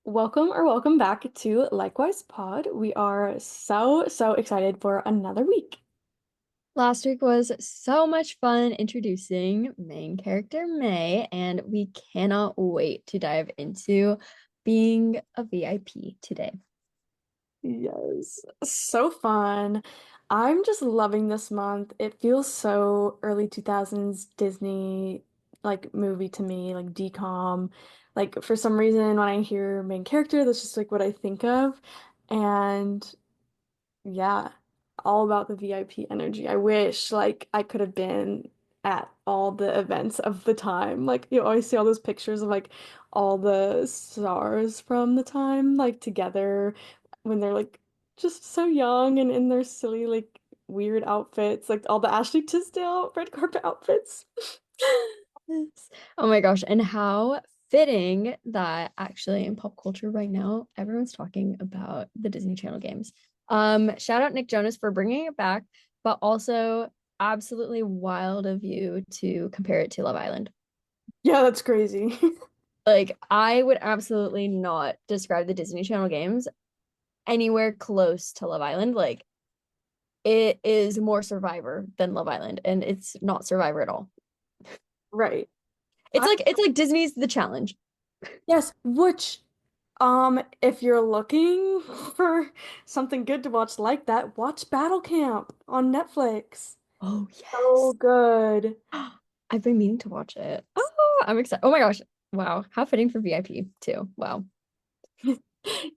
Welcome back to Likewise Pod. We are so excited for another week. Last week was so much fun introducing main character May, and we cannot wait to dive into being a VIP today. Yes, so fun. I'm just loving this month. It feels so early 2000s Disney like movie to me, like DCOM. Like for some reason when I hear main character, that's just like what I think of. And yeah, all about the VIP energy. I wish like I could have been at all the events of the time. Like you always see all those pictures of like all the stars from the time like together when they're like just so young and in their silly like weird outfits, like all the Ashley Tisdale red carpet outfits. Yes. Oh my gosh, and how fitting that actually in pop culture right now, everyone's talking about the Disney Channel games. Shout out Nick Jonas for bringing it back, but also absolutely wild of you to compare it to Love Island. Yeah, that's crazy. Like, I would absolutely not describe the Disney Channel games anywhere close to Love Island. Like, it is more Survivor than Love Island, and it's not Survivor at all. Right. It's like Disney's The Challenge. Yes, which if you're looking for something good to watch like that, watch Battle Camp on Netflix. Oh So yes. good. I've been meaning to watch it. Oh, I'm excited. Oh my gosh. Wow. How fitting for VIP too. Wow.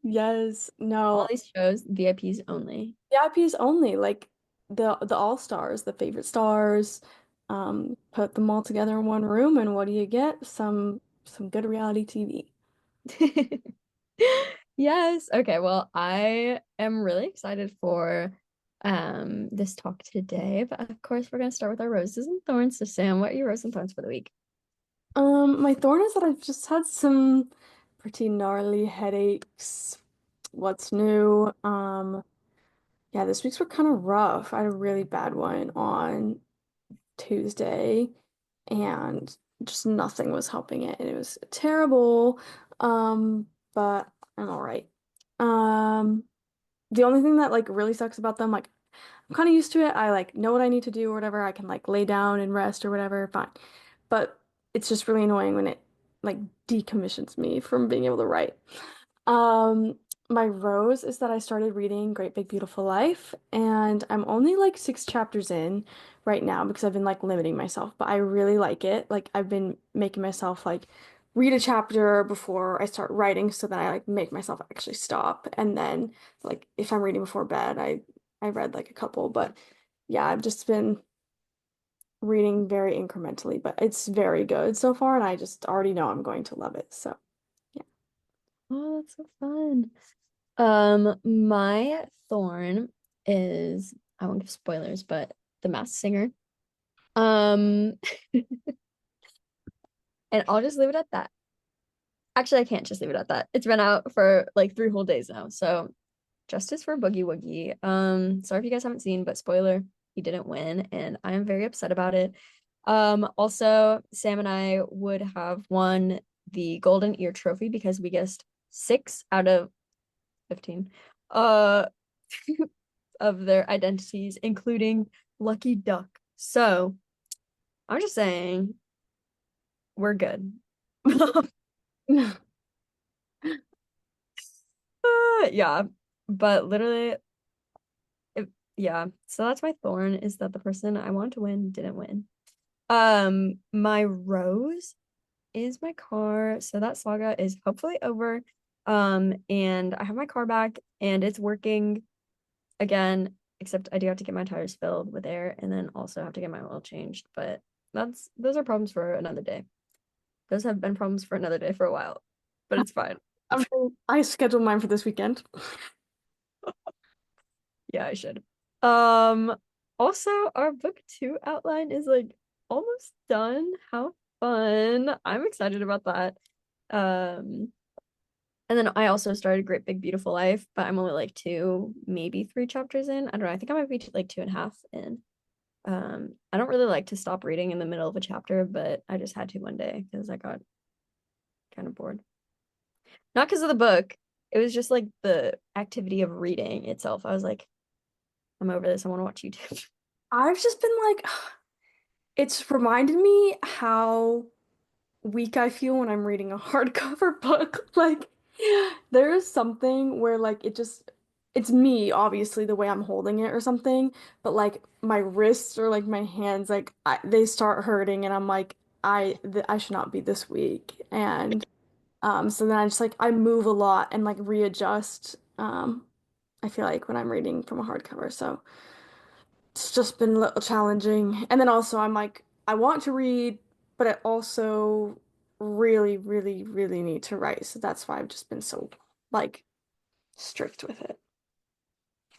Yes, All no. these shows, VIPs only. VIPs only, like the all-stars, the favorite stars, put them all together in one room and what do you get? Some good reality TV. Yes. Okay. Well, I am really excited for this talk today. But of course, we're gonna start with our roses and thorns. So Sam, what are your roses and thorns for the week? My thorn is that I've just had some pretty gnarly headaches. What's new? Yeah, this week's were kind of rough. I had a really bad one on Tuesday and just nothing was helping it. And it was terrible. But I'm all right. Um, the only thing that like really sucks about them, like I'm kind of used to it. I like know what I need to do or whatever. I can like lay down and rest or whatever, fine. But it's just really annoying when it like decommissions me from being able to write. Um, my rose is that I started reading Great Big Beautiful Life, and I'm only like 6 chapters in right now because I've been like limiting myself, but I really like it. Like I've been making myself like read a chapter before I start writing so that I like make myself actually stop. And then like if I'm reading before bed, I read like a couple, but yeah, I've just been reading very incrementally, but it's very good so far, and I just already know I'm going to love it. So, yeah. Oh, that's so fun. My thorn is I won't give spoilers, but The Masked Singer. Um, and I'll just leave it at that. Actually, I can't just leave it at that. It's been out for like 3 whole days now. So justice for Boogie Woogie. Sorry if you guys haven't seen, but spoiler, he didn't win, and I am very upset about it. Also, Sam and I would have won the Golden Ear Trophy because we guessed 6 out of 15 uh of their identities, including Lucky Duck. So I'm just saying we're good. Yeah, but literally, yeah. So that's my thorn is that the person I wanted to win didn't win. My rose is my car. So that saga is hopefully over. And I have my car back and it's working again, except I do have to get my tires filled with air and then also have to get my oil changed. But those are problems for another day. Those have been problems for another day for a while, but it's fine. I scheduled mine for this weekend. Yeah, I should. Um, Also our book two outline is like almost done. How fun. I'm excited about that. Um, and then I also started Great Big Beautiful Life, but I'm only like two, maybe 3 chapters in. I don't know. I think I might be like 2.5 in. I don't really like to stop reading in the middle of a chapter, but I just had to one day because I got kind of bored. Not because of the book. It was just like the activity of reading itself. I was like, I'm over this. I want to watch YouTube. I've just been like, it's reminded me how weak I feel when I'm reading a hardcover book. Like, there is something where like it's me, obviously, the way I'm holding it or something, but like my wrists or like my hands, like they start hurting, and I'm like, I should not be this weak, and so then I just like I move a lot and like readjust. I feel like when I'm reading from a hardcover, so it's just been a little challenging. And then also I'm like, I want to read, but I also really, really, really need to write. So that's why I've just been so like strict with it.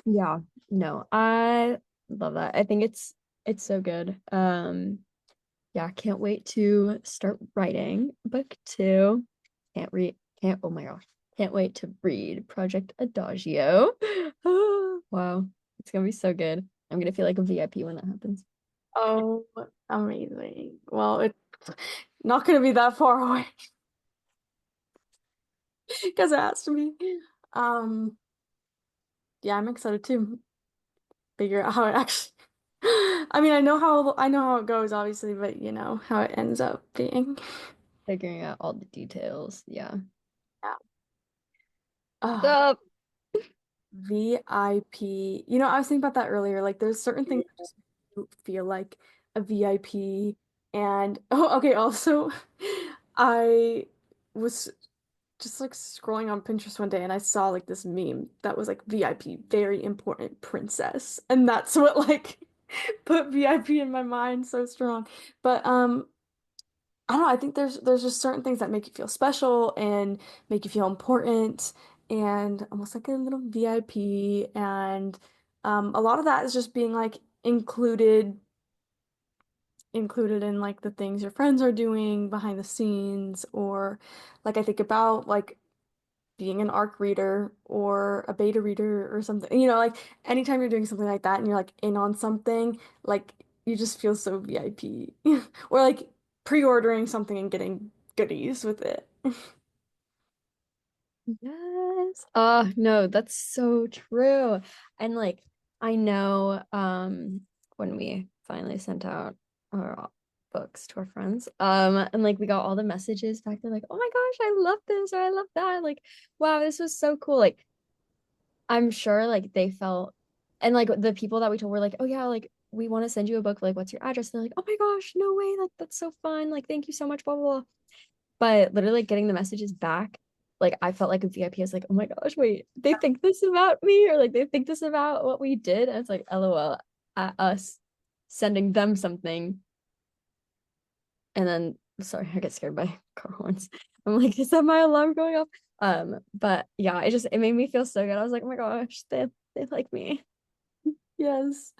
Yeah, no, I love that. I think it's so good. Yeah, can't wait to start writing book two. Can't read, can't, oh my gosh, can't wait to read Project Adagio. Wow, it's gonna be so good. I'm gonna feel like a VIP when that happens. Oh, amazing. Well, it's not going to be that far away because it has to be. Um, yeah, I'm excited to figure out how it actually. I mean, I know how it goes, obviously, but you know how it ends up being. Figuring out all the details. Yeah. Yeah. Oh, Stop. VIP. You know, I was thinking about that earlier. Like, there's certain things that just make you feel like a VIP. And oh, okay. Also, I was just like scrolling on Pinterest one day and I saw like this meme that was like VIP, very important princess. And that's what like put VIP in my mind so strong. But I don't know, I think there's just certain things that make you feel special and make you feel important and almost like a little VIP. And a lot of that is just being like included in like the things your friends are doing behind the scenes, or like I think about like being an ARC reader or a beta reader or something. You know, like anytime you're doing something like that and you're like in on something, like you just feel so VIP. Or like pre-ordering something and getting goodies with it. Yes. Oh, no, that's so true. And like I know when we finally sent out our books to our friends, and like we got all the messages back. They're like, "Oh my gosh, I love this," or "I love that." Like, "Wow, this was so cool." Like I'm sure like they felt, and like the people that we told were like, "Oh yeah, like we want to send you a book. Like, what's your address?" They're like, "Oh my gosh, no way. Like that's so fun. Like thank you so much, blah blah blah." But literally getting the messages back, like I felt like a VIP. I was like, oh my gosh, wait, they think this about me, or like they think this about what we did. And it's like, LOL, at us sending them something. And then sorry, I get scared by car horns. I'm like, is that my alarm going off? But yeah, it made me feel so good. I was like, oh my gosh, they like me. Yes.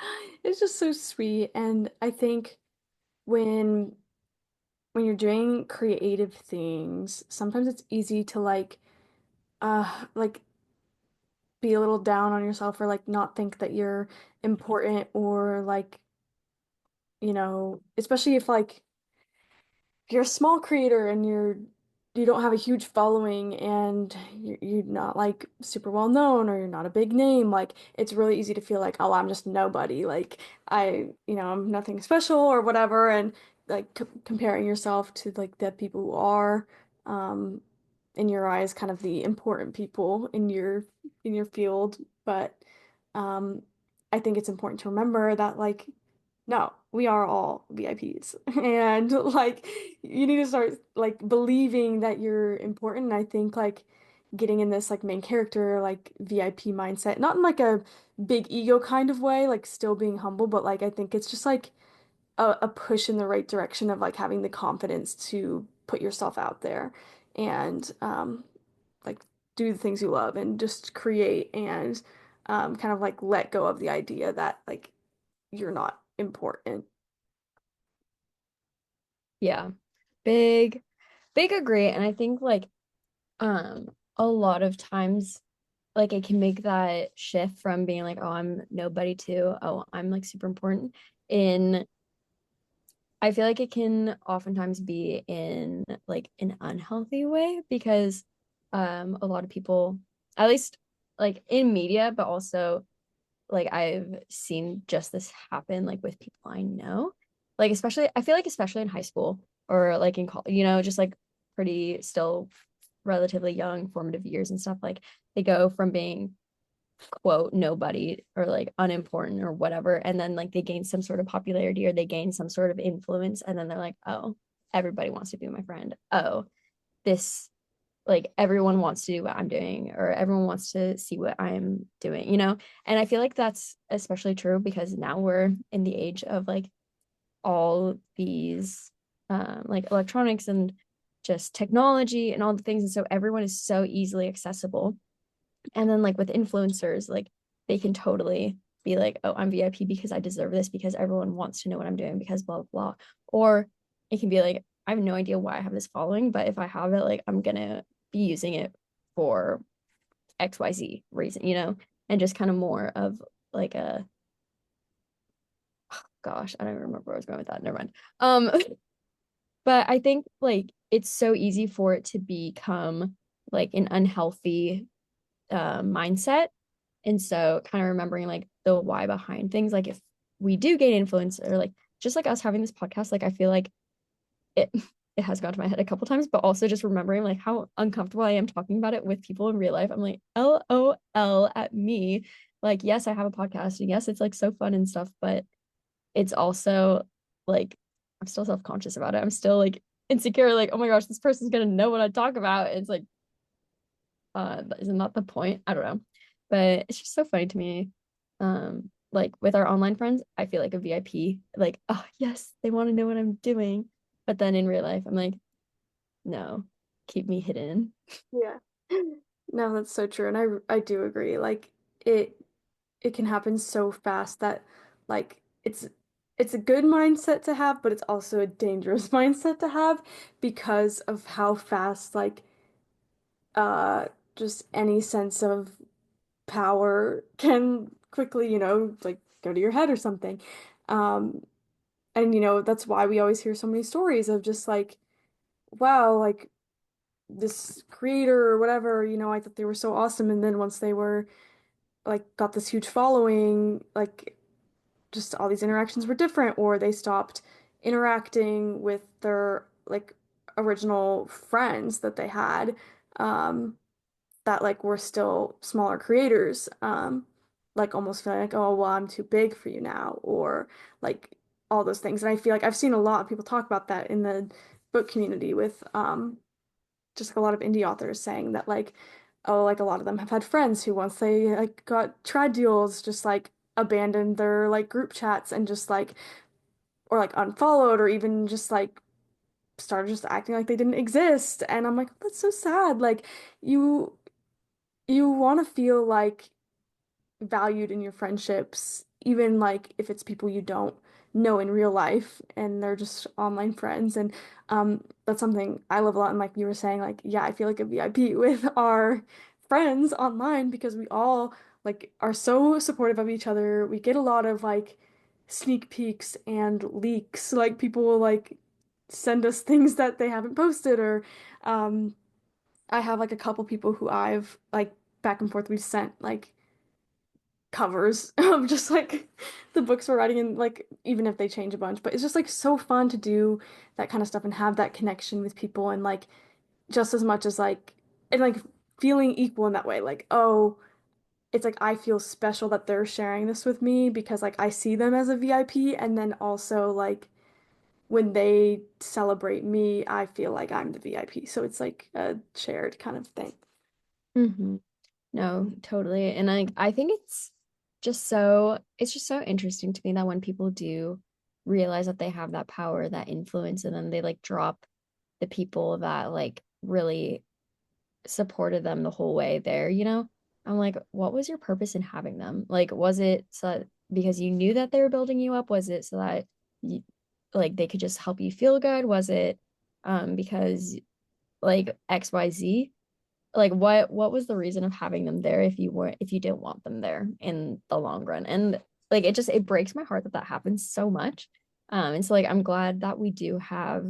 It's just so sweet. And I think when when you're doing creative things, sometimes it's easy to like be a little down on yourself or like not think that you're important or like, you know, especially if like you're a small creator and you don't have a huge following and you're not like super well known or you're not a big name, like it's really easy to feel like, oh, I'm just nobody. Like I'm nothing special or whatever, and like c comparing yourself to like the people who are um in your eyes kind of the important people in your field. But um I think it's important to remember that like no, we are all VIPs. And like you need to start like believing that you're important. And I think like getting in this like main character like VIP mindset, not in like a big ego kind of way, like still being humble, but like I think it's just like a push in the right direction of like having the confidence to put yourself out there and like do the things you love and just create and kind of like let go of the idea that like you're not important. Yeah. Big, big agree. And I think like a lot of times like it can make that shift from being like, oh, I'm nobody to, oh, I'm like super important. In I feel like it can oftentimes be in like an unhealthy way because a lot of people, at least like in media, but also like I've seen just this happen like with people I know. Like especially I feel like especially in high school or like in college, just like pretty still relatively young formative years and stuff, like they go from being quote nobody or like unimportant or whatever, and then like they gain some sort of popularity or they gain some sort of influence, and then they're like, oh, everybody wants to be my friend. Oh, this, like everyone wants to do what I'm doing or everyone wants to see what I'm doing. And I feel like that's especially true because now we're in the age of like all these like electronics and just technology and all the things, and so everyone is so easily accessible. And then like with influencers, like they can totally be like, oh, I'm VIP because I deserve this because everyone wants to know what I'm doing because blah blah blah. Or it can be like, I have no idea why I have this following, but if I have it, like I'm gonna be using it for XYZ reason. And just kind of more of like a, gosh, I don't remember where I was going with that. Never mind. But I think like it's so easy for it to become like an unhealthy mindset. And so kind of remembering like the why behind things, like if we do gain influence or like just like us having this podcast, like I feel like it it has gone to my head a couple times, but also just remembering like how uncomfortable I am talking about it with people in real life. I'm like, LOL at me. Like, yes, I have a podcast and yes, it's like so fun and stuff, but it's also like I'm still self-conscious about it. I'm still like insecure, like, oh my gosh, this person's gonna know what I talk about. It's like isn't that the point? I don't know. But it's just so funny to me. Like with our online friends, I feel like a VIP. Like, oh yes, they want to know what I'm doing. But then in real life, I'm like, no, keep me hidden. Yeah. No, that's so true. And I do agree. Like it it can happen so fast that like it's a good mindset to have, but it's also a dangerous mindset to have because of how fast like uh just any sense of power can quickly, like go to your head or something. Um and that's why we always hear so many stories of just like, wow, like this creator or whatever, I thought they were so awesome. And then once they were like got this huge following, like just all these interactions were different, or they stopped interacting with their like original friends that they had, um, that like were still smaller creators, like almost feeling like, oh, well, I'm too big for you now, or like all those things. And I feel like I've seen a lot of people talk about that in the book community with just like a lot of indie authors saying that like, oh, like a lot of them have had friends who once they like got trad deals just like abandoned their like group chats and just like or like unfollowed or even just like started just acting like they didn't exist. And I'm like, that's so sad. Like you you want to feel like valued in your friendships, even like if it's people you don't know in real life and they're just online friends. And that's something I love a lot. And like you were saying, like, yeah, I feel like a VIP with our friends online because we all like are so supportive of each other. We get a lot of like sneak peeks and leaks. Like people will like send us things that they haven't posted or um I have like a couple people who I've like back and forth we've sent like covers of just like the books we're writing and like even if they change a bunch, but it's just like so fun to do that kind of stuff and have that connection with people and like just as much as like and like feeling equal in that way, like, oh, it's like I feel special that they're sharing this with me because like I see them as a VIP, and then also like when they celebrate me I feel like I'm the VIP, so it's like a shared kind of thing. Hmm. No, totally. And I think it's just so interesting to me that when people do realize that they have that power, that influence, and then they like drop the people that like really supported them the whole way there. I'm like, what was your purpose in having them? Like, was it so that because you knew that they were building you up? Was it so that you, like they could just help you feel good? Was it because like XYZ? Like what was the reason of having them there if you didn't want them there in the long run? And like it breaks my heart that that happens so much. And so like I'm glad that we do have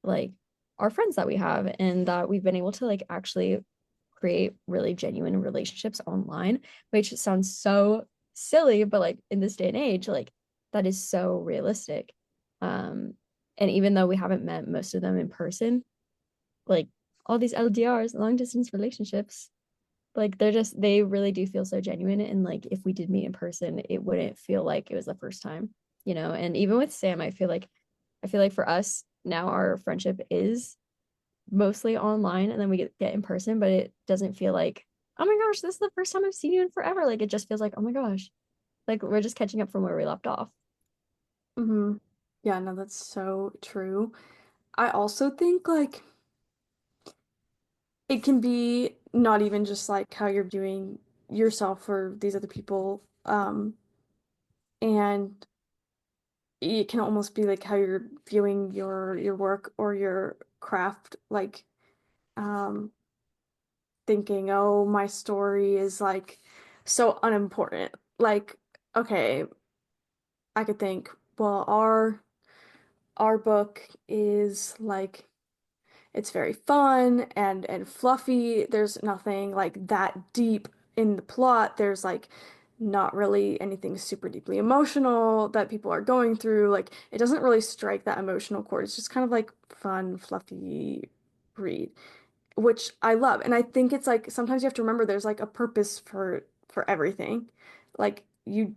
like our friends that we have and that we've been able to like actually create really genuine relationships online, which sounds so silly, but like in this day and age, like that is so realistic. Um, and even though we haven't met most of them in person, like all these LDRs, long distance relationships, like they really do feel so genuine. And like if we did meet in person, it wouldn't feel like it was the first time, you know? And even with Sam, I feel like for us now our friendship is mostly online and then we get in person, but it doesn't feel like, oh my gosh, this is the first time I've seen you in forever. Like it just feels like, oh my gosh, like we're just catching up from where we left off. Hmm. Yeah, no, that's so true. I also think like it can be not even just like how you're viewing yourself or these other people, and it can almost be like how you're viewing your work or your craft, like um thinking, oh, my story is like so unimportant. Like, okay, I could think, well, our book is like it's very fun and fluffy. There's nothing like that deep in the plot. There's like not really anything super deeply emotional that people are going through. Like it doesn't really strike that emotional chord. It's just kind of like fun, fluffy read, which I love. And I think it's like sometimes you have to remember there's like a purpose for everything. Like you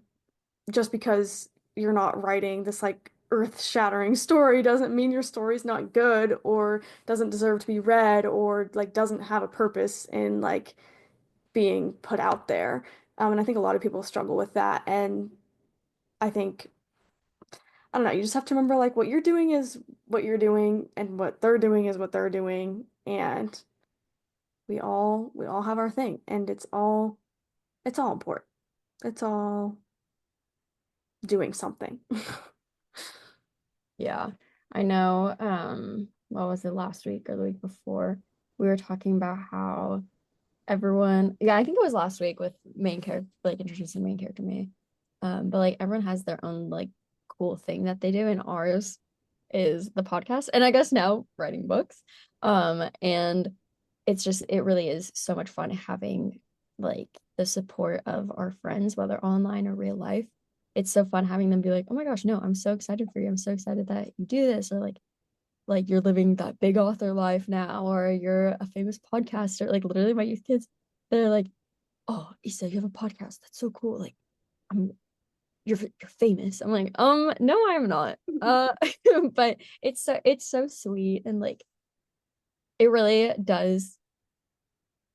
just because you're not writing this like earth-shattering story doesn't mean your story's not good or doesn't deserve to be read or like doesn't have a purpose in like being put out there. And I think a lot of people struggle with that. And I think, I don't know, you just have to remember like what you're doing is what you're doing and what they're doing is what they're doing. And we all have our thing and it's all important. It's all doing something. Yeah. I know, what was it last week or the week before? We were talking about how everyone, yeah, I think it was last week with main character, like introducing main character me. But like everyone has their own like cool thing that they do, and ours is the podcast, and I guess now writing books. And it's just it really is so much fun having like the support of our friends, whether online or real life. It's so fun having them be like, oh my gosh, no, I'm so excited for you. I'm so excited that you do this, or like you're living that big author life now, or you're a famous podcaster. Like literally my youth kids, they're like, oh, Issa, you have a podcast. That's so cool. Like I'm you're famous. I'm like, no, I'm not. But it's so sweet and like it really does,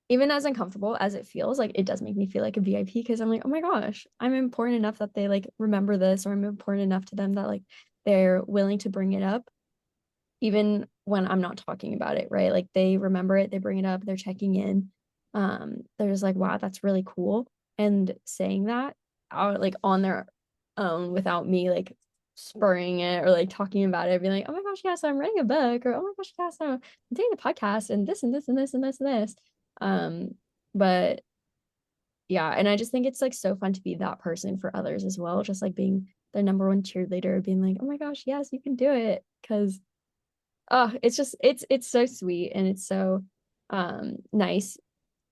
even as uncomfortable as it feels, like it does make me feel like a VIP because I'm like, oh my gosh, I'm important enough that they like remember this, or I'm important enough to them that like they're willing to bring it up even when I'm not talking about it, right? Like they remember it, they bring it up, they're checking in. They're just like, wow, that's really cool. And saying that out like on their own without me like spurring it or like talking about it, being like, oh my gosh, yeah, so I'm writing a book, or oh my gosh, yeah, so I'm doing a podcast and this and this and this and this and this. Um, but yeah, and I just think it's like so fun to be that person for others as well, just like being their number one cheerleader, being like, oh my gosh, yes, you can do it. Because oh, it's just it's so sweet and it's so nice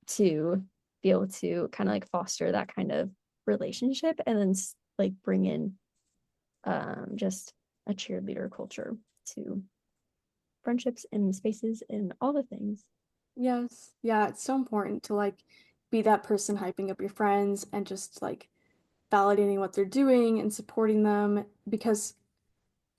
to be able to kind of like foster that kind of relationship and then like bring in just a cheerleader culture to friendships and spaces and all the things. Yes. Yeah, it's so important to like be that person hyping up your friends and just like validating what they're doing and supporting them because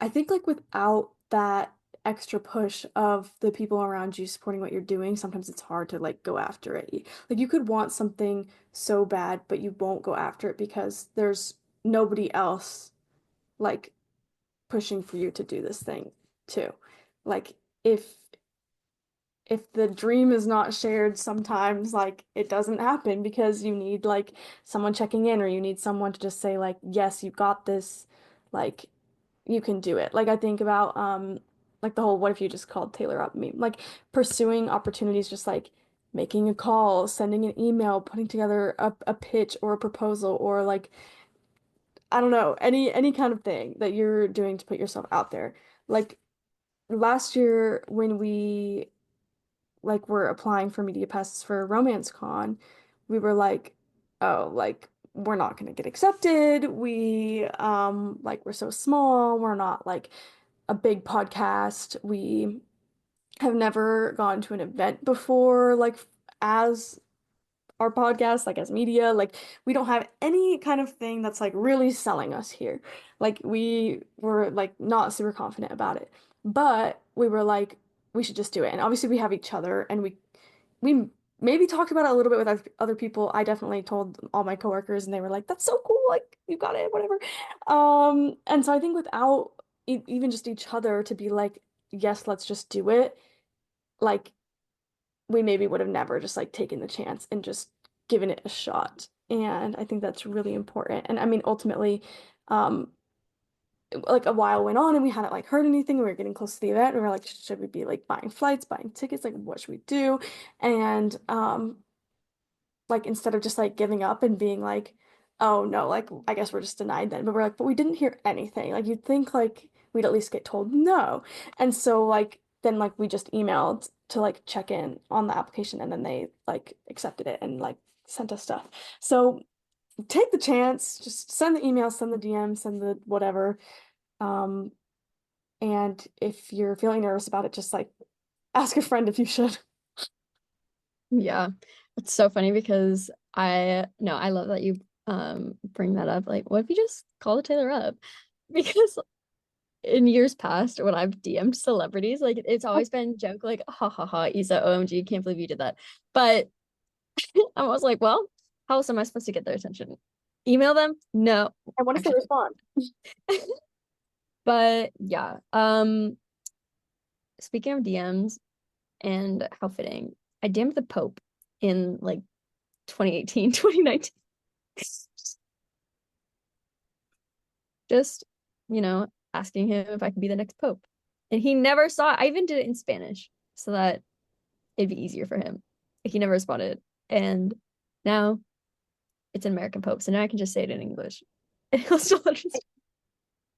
I think like without that extra push of the people around you supporting what you're doing, sometimes it's hard to like go after it. Like you could want something so bad, but you won't go after it because there's nobody else like pushing for you to do this thing too. Like if the dream is not shared, sometimes like it doesn't happen because you need like someone checking in or you need someone to just say like, yes, you got this, like you can do it. Like I think about like the whole what if you just called Taylor up meme. Like pursuing opportunities just like making a call, sending an email, putting together a pitch or a proposal or like I don't know, any kind of thing that you're doing to put yourself out there. Like last year when like were applying for media passes for Romance Con, we were like, oh, like we're not gonna get accepted. We like we're so small, we're not like a big podcast. We have never gone to an event before, like as our podcast, like as media, like we don't have any kind of thing that's like really selling us here. Like we were like not super confident about it. But we were like, we should just do it. And obviously we have each other and we maybe talked about it a little bit with other people. I definitely told all my coworkers and they were like, that's so cool, like you got it, whatever. And so I think without even just each other to be like, yes, let's just do it, like we maybe would have never just like taken the chance and just given it a shot. And I think that's really important. And I mean, ultimately, um, like a while went on and we hadn't like heard anything. We were getting close to the event. And we were like, should we be like buying flights, buying tickets? Like, what should we do? And like instead of just like giving up and being like, oh no, like I guess we're just denied then. But we're like, but we didn't hear anything. Like you'd think like we'd at least get told no. And so like then like we just emailed to like check in on the application and then they like accepted it and like sent us stuff. So take the chance, just send the email, send the DM, send the whatever. Um, and if you're feeling nervous about it, just like ask a friend if you should. Yeah. It's so funny because I no, I love that you bring that up. Like, what if you just call the Taylor up? Because in years past, when I've DM'd celebrities, like it's always been joke like, ha ha ha, Isa, OMG, can't believe you did that. But I was like, well, how else am I supposed to get their attention? Email them? No, And what if they actually. respond? But yeah, speaking of DMs and how fitting, I DM'd the Pope in like 2018, 2019. Just, asking him if I could be the next Pope. And he never saw it. I even did it in Spanish so that it'd be easier for him. He never responded. And now it's an American Pope. So now I can just say it in English. And he'll still understand.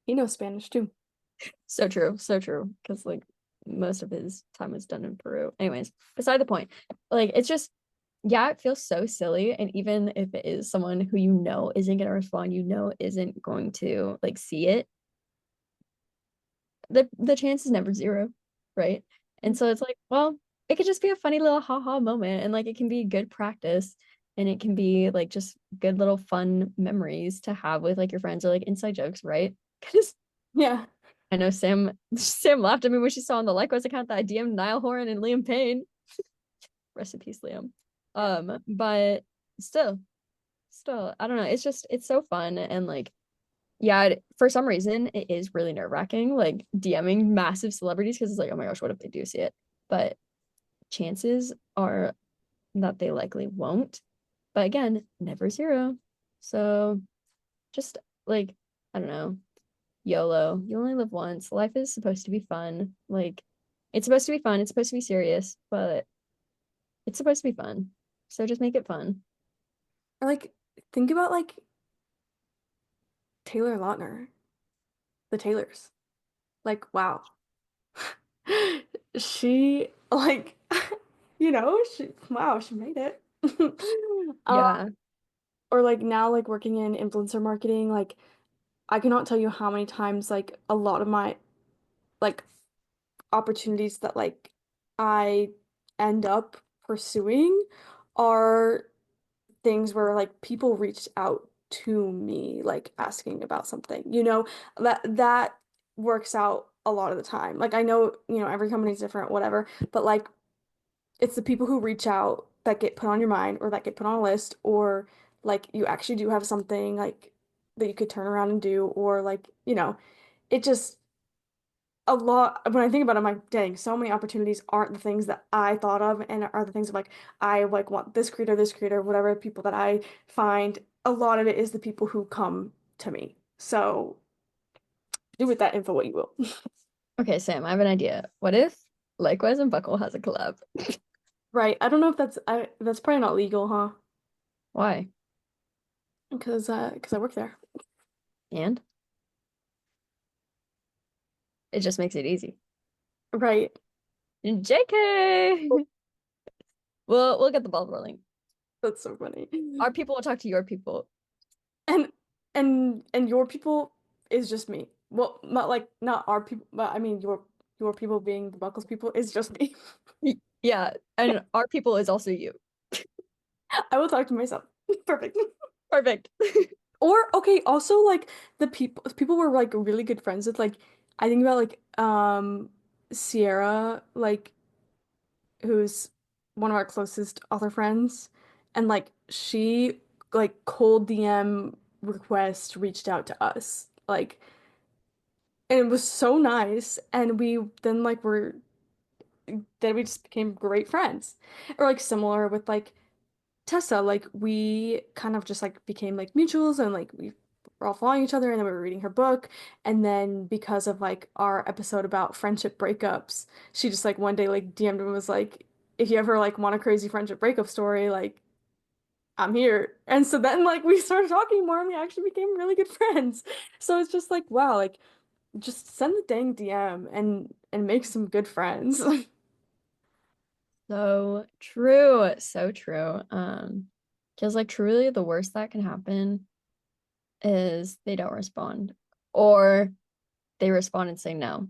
He knows Spanish too. So true. So true. Because like most of his time was done in Peru. Anyways, beside the point. Like it's just, yeah, it feels so silly. And even if it is someone who isn't going to respond, isn't going to like see it, the chance is never zero, right? And so it's like, well, it could just be a funny little haha moment and like it can be good practice and it can be like just good little fun memories to have with like your friends or like inside jokes, right? Because Yeah. I know Sam laughed at me when she saw on the likewise account that I DM'd Niall Horan and Liam Payne. Rest in peace, Liam. But still, I don't know. It's so fun and like yeah, for some reason, it is really nerve-wracking, like DMing massive celebrities because it's like, oh my gosh, what if they do see it? But chances are that they likely won't. But again, never zero. So just like, I don't know, YOLO. You only live once. Life is supposed to be fun. Like, it's supposed to be fun. It's supposed to be serious, but it's supposed to be fun. So just make it fun. Or like think about like Taylor Lautner, the Taylors. Like, wow. She like she wow, she made it. Um, Yeah. or like now like working in influencer marketing, like I cannot tell you how many times like a lot of my like opportunities that like I end up pursuing are things where like people reached out to me like asking about something. That works out a lot of the time. Like I know, every company's different, whatever, but like it's the people who reach out that get put on your mind or that get put on a list or like you actually do have something like that you could turn around and do or like, it just a lot when I think about it, I'm like, dang, so many opportunities aren't the things that I thought of and are the things of like I like want this creator, whatever people that I find. A lot of it is the people who come to me. So do with that info what you will. Okay, Sam, I have an idea. What if Likewise and Buckle has a collab? Right. I don't know if that's probably not legal, huh? Why? Because I work there. And it just makes it easy. Right. JK. We'll get the ball rolling. That's so funny. Our people will talk to your people. And and your people is just me. Well, not like not our people, but I mean your people being the Buckles people is just me. Yeah, and our people is also you. I will talk to myself. Perfect. Perfect. Or okay, also like the people were like really good friends with like I think about like Sierra like who's one of our closest other friends and like she like cold DM request reached out to us like and it was so nice and we then like were then we just became great friends or like similar with like Tessa, like we kind of just like became like mutuals and like we were all following each other and then we were reading her book. And then because of like our episode about friendship breakups, she just like one day like DM'd and was like, if you ever like want a crazy friendship breakup story, like I'm here. And so then like we started talking more and we actually became really good friends. So it's just like, wow, like just send the dang DM and make some good friends. So true. So true. Because like truly the worst that can happen is they don't respond. Or they respond and say no,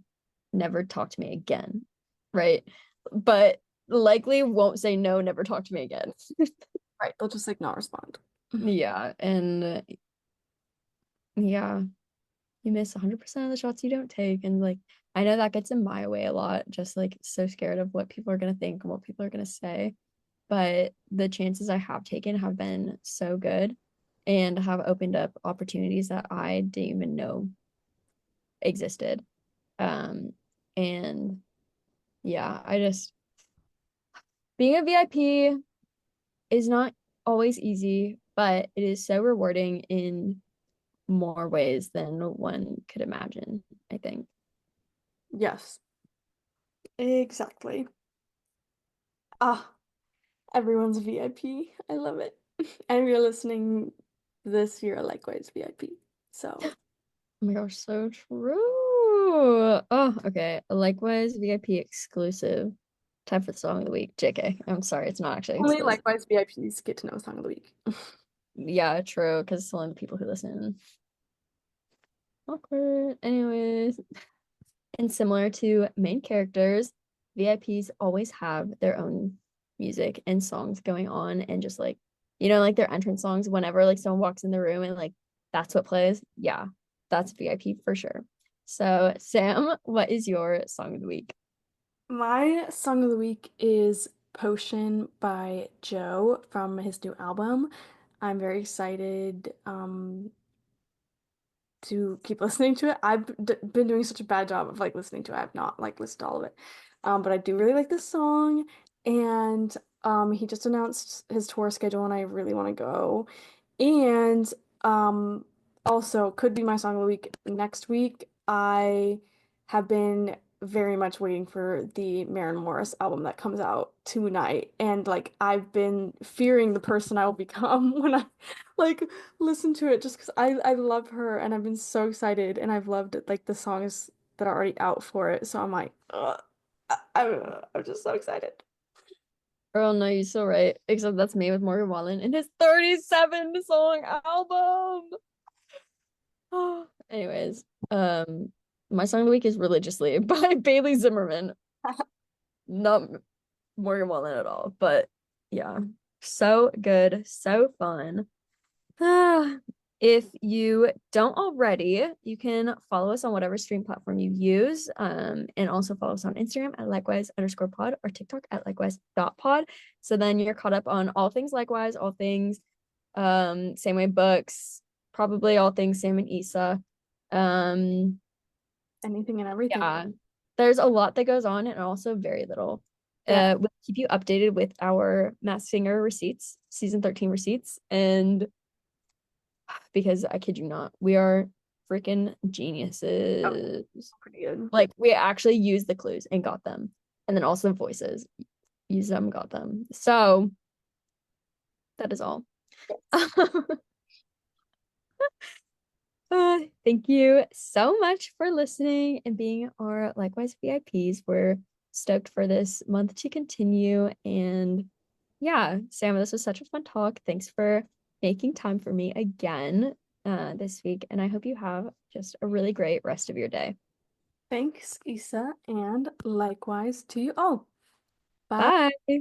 never talk to me again. Right. But likely won't say no, never talk to me again. Right, they'll just like not respond. Yeah. And yeah, you miss 100% of the shots you don't take. And like, I know that gets in my way a lot, just like so scared of what people are going to think and what people are going to say. But the chances I have taken have been so good and have opened up opportunities that I didn't even know existed. Um, and yeah, I just being a VIP is not always easy, but it is so rewarding in more ways than one could imagine, I think. Yes, exactly. Ah. Everyone's VIP. I love it. And if you're listening this year, likewise VIP. So, Oh my gosh, so true. Oh, okay. Likewise, VIP exclusive. Time for the song of the week. JK. I'm sorry, it's not actually only exclusive. likewise VIPs get to know Song of the Week. Yeah, true, because it's only the people who listen. Awkward. Anyways, and similar to main characters, VIPs always have their own music and songs going on and just like, like their entrance songs whenever like someone walks in the room and like that's what plays. Yeah, that's VIP for sure. So, Sam, what is your song of the week? My Song of the Week is Potion by Joe from his new album. I'm very excited. To keep listening to it. I've d been doing such a bad job of like listening to it. I've not like listened to all of it. But I do really like this song and he just announced his tour schedule and I really want to go. And um also could be my song of the week next week. I have been very much waiting for the Maren Morris album that comes out tonight and like I've been fearing the person I will become when I like listen to it just because I love her and I've been so excited and I've loved like the songs that are already out for it. So I'm like, ugh, I'm just so excited. Girl, no, you're so right. Except that's me with Morgan Wallen and his 37 song album. Anyways, my song of the week is Religiously by Bailey Zimmerman. Not Morgan Wallen at all, but yeah, so good, so fun. If you don't already, you can follow us on whatever stream platform you use. And also follow us on Instagram at likewise_pod or TikTok at likewise.pod. So then you're caught up on all things likewise, all things same way books, probably all things Sam and Issa. Um, Anything and everything. yeah, there's a lot that goes on and also very little. Yeah. We'll keep you updated with our Masked Singer receipts, season 13 receipts, and because I kid you not, we are freaking Oh, geniuses. pretty good. Like we actually used the clues and got them. And then also voices. Use them, got them. So that is all. Thank you so much for listening and being our likewise VIPs. We're stoked for this month to continue and Yeah, Sam, this was such a fun talk. Thanks for making time for me again this week, and I hope you have just a really great rest of your day. Thanks, Issa, and likewise to you all. Bye. Bye.